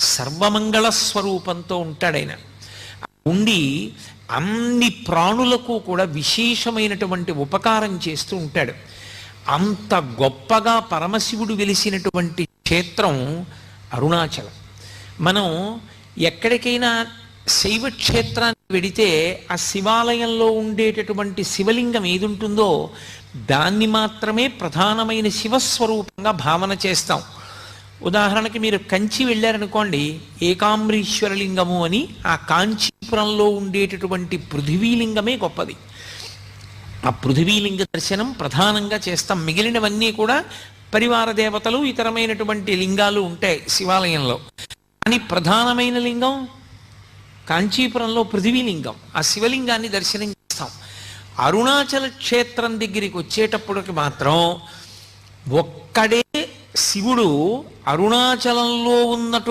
సర్వమంగళ స్వరూపంతో ఉంటాడాయన. ఉండి అన్ని ప్రాణులకు కూడా విశేషమైనటువంటి ఉపకారం చేస్తూ ఉంటాడు. అంత గొప్పగా పరమశివుడు వెలిసినటువంటి క్షేత్రం అరుణాచలం. మనం ఎక్కడికైనా శైవ క్షేత్రానికి వెడితే ఆ శివాలయంలో ఉండేటటువంటి శివలింగం ఏది ఉంటుందో దాన్ని మాత్రమే ప్రధానమైన శివస్వరూపంగా భావన చేస్తాం. ఉదాహరణకి మీరు కంచి వెళ్ళారనుకోండి, ఏకాంబరీశ్వరలింగము అని ఆ కాంచీపురంలో ఉండేటటువంటి పృథివీలింగమే గొప్పది. ఆ పృథివీలింగ దర్శనం ప్రధానంగా చేస్తాం. మిగిలినవన్నీ కూడా పరివార దేవతలు ఇతరమైనటువంటి లింగాలు ఉంటాయి శివాలయంలో. కానీ ప్రధానమైన లింగం కాంచీపురంలో పృథివీలింగం. ఆ శివలింగాన్ని దర్శనం చేస్తాం. అరుణాచల క్షేత్రం దగ్గరికి వచ్చేటప్పటికి మాత్రం ఒక్కడే శివుడు అరుణాచలంలో ఉన్నటువంటి